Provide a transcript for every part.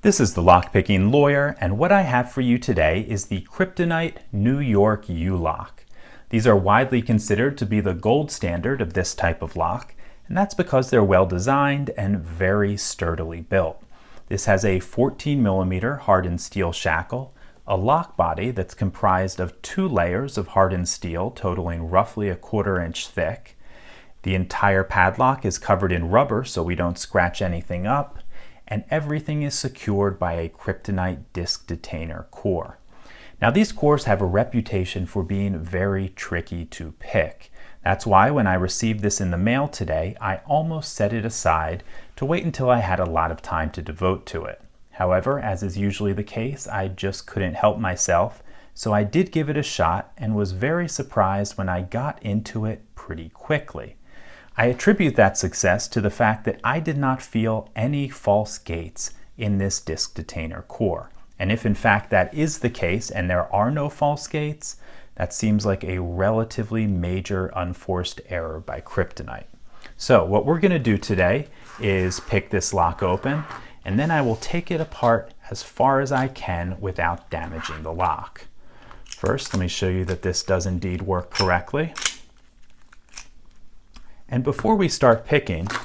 This is the Lockpicking Lawyer, and what I have for you today is the Kryptonite New York U-Lock. These are widely considered to be the gold standard of this type of lock, and that's because they're well designed and very sturdily built. This has a 14mm hardened steel shackle, a lock body that's comprised of 2 layers of hardened steel totaling roughly a 1/4 inch thick. The entire padlock is covered in rubber so we don't scratch anything up, and everything is secured by a Kryptonite disc detainer core. Now, these cores have a reputation for being very tricky to pick. That's why when I received this in the mail today, I almost set it aside to wait until I had a lot of time to devote to it. However, as is usually the case, I just couldn't help myself, so I did give it a shot and was very surprised when I got into it pretty quickly. I attribute that success to the fact that I did not feel any false gates in this disc detainer core. And if in fact that is the case and there are no false gates, that seems like a relatively major unforced error by Kryptonite. So what we're going to do today is pick this lock open, and then I will take it apart as far as I can without damaging the lock. First, let me show you that this does indeed work correctly. And before we start picking, you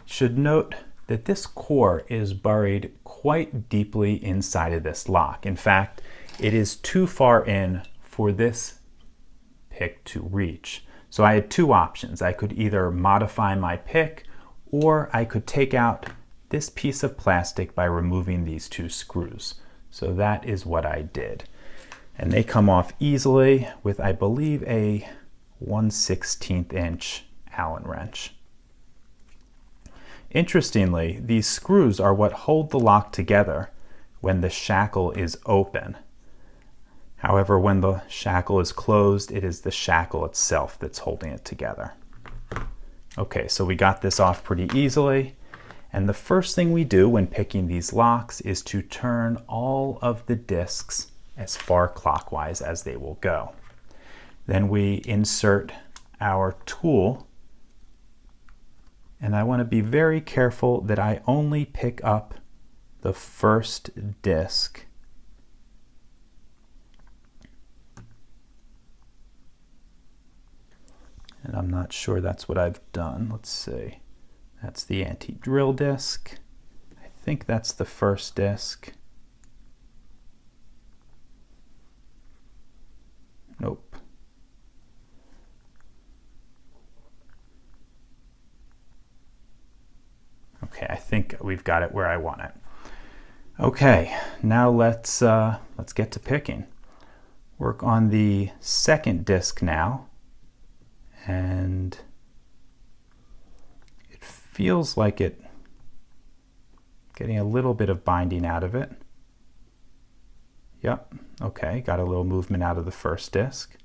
should note that this core is buried quite deeply inside of this lock. In fact, it is too far in for this pick to reach. So I had 2 options. I could either modify my pick, or I could take out this piece of plastic by removing these 2 screws. So that is what I did. And they come off easily with, I believe, a 1/16 inch Allen wrench. Interestingly, these screws are what hold the lock together when the shackle is open. However, when the shackle is closed, it is the shackle itself that's holding it together. Okay, so we got this off pretty easily. And the first thing we do when picking these locks is to turn all of the discs as far clockwise as they will go. Then we insert our tool, and I want to be very careful that I only pick up the first disc. And I'm not sure that's what I've done. Let's see. That's the anti-drill disc. I think that's the first disc. Nope. Okay, I think we've got it where I want it. Okay, now let's get to picking. Work on the second disc now, and it feels like it getting a little bit of binding out of it. Yep, okay, got a little movement out of the first disc.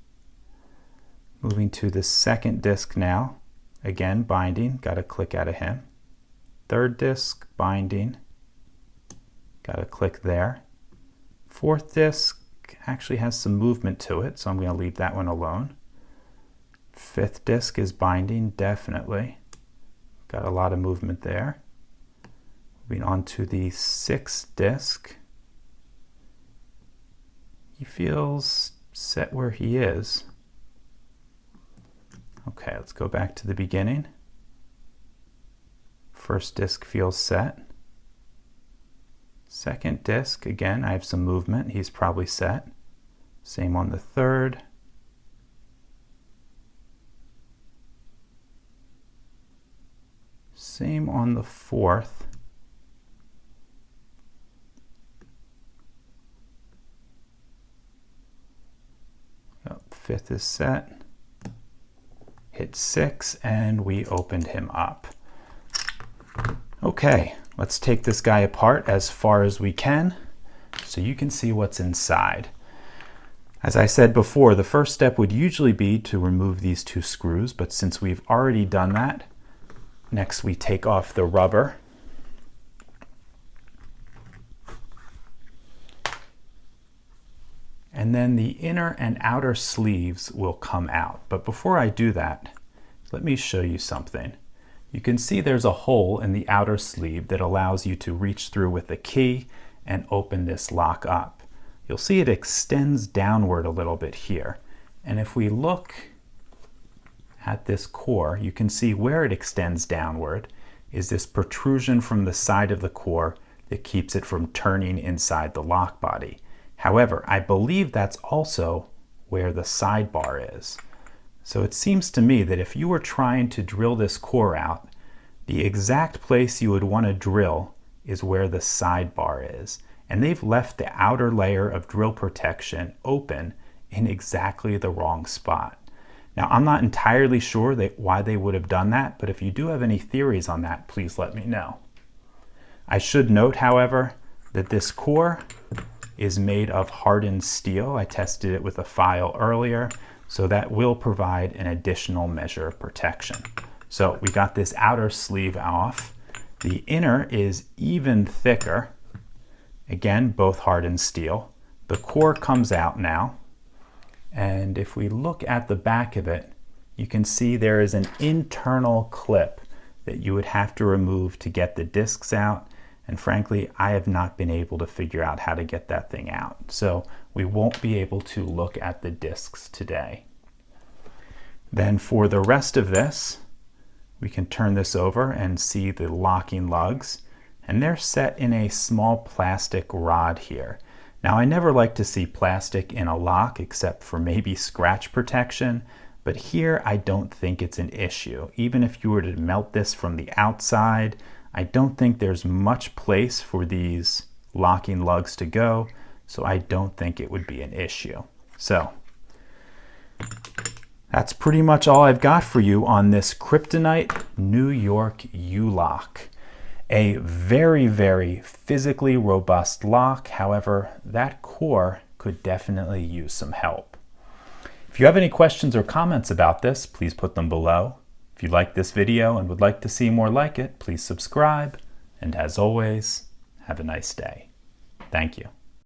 Moving to the second disc now, again binding, got a click out of him. Third disc, binding, got a click there. Fourth disc actually has some movement to it, so I'm going to leave that one alone. Fifth disc is binding, definitely. Got a lot of movement there. Moving on to the 6th disc. He feels set where he is. Okay, let's go back to the beginning. First disc feels set. Second disc, again, I have some movement. He's probably set. Same on the third. Same on the fourth. Yep, 5th is set. Hit 6, and we opened him up. Okay, let's take this guy apart as far as we can so you can see what's inside. As I said before, the first step would usually be to remove these 2 screws, but since we've already done that, next we take off the rubber. And then the inner and outer sleeves will come out. But before I do that, let me show you something. You can see there's a hole in the outer sleeve that allows you to reach through with a key and open this lock up. You'll see it extends downward a little bit here. And if we look at this core, you can see where it extends downward is this protrusion from the side of the core that keeps it from turning inside the lock body. However, I believe that's also where the sidebar is. So it seems to me that if you were trying to drill this core out, the exact place you would want to drill is where the sidebar is. And they've left the outer layer of drill protection open in exactly the wrong spot. Now, I'm not entirely sure why they would have done that, but if you do have any theories on that, please let me know. I should note, however, that this core is made of hardened steel. I tested it with a file earlier, so that will provide an additional measure of protection. So we got this outer sleeve off. The inner is even thicker. Again, both hardened steel. The core comes out now. And if we look at the back of it, you can see there is an internal clip that you would have to remove to get the discs out. And frankly, I have not been able to figure out how to get that thing out. So we won't be able to look at the discs today. Then for the rest of this, we can turn this over and see the locking lugs. And they're set in a small plastic rod here. Now, I never like to see plastic in a lock except for maybe scratch protection, but here I don't think it's an issue. Even if you were to melt this from the outside, I don't think there's much place for these locking lugs to go, so I don't think it would be an issue. So that's pretty much all I've got for you on this Kryptonite New York U-lock. A very, very physically robust lock. However, that core could definitely use some help. If you have any questions or comments about this, please put them below. If you like this video and would like to see more like it, please subscribe. And as always, have a nice day. Thank you.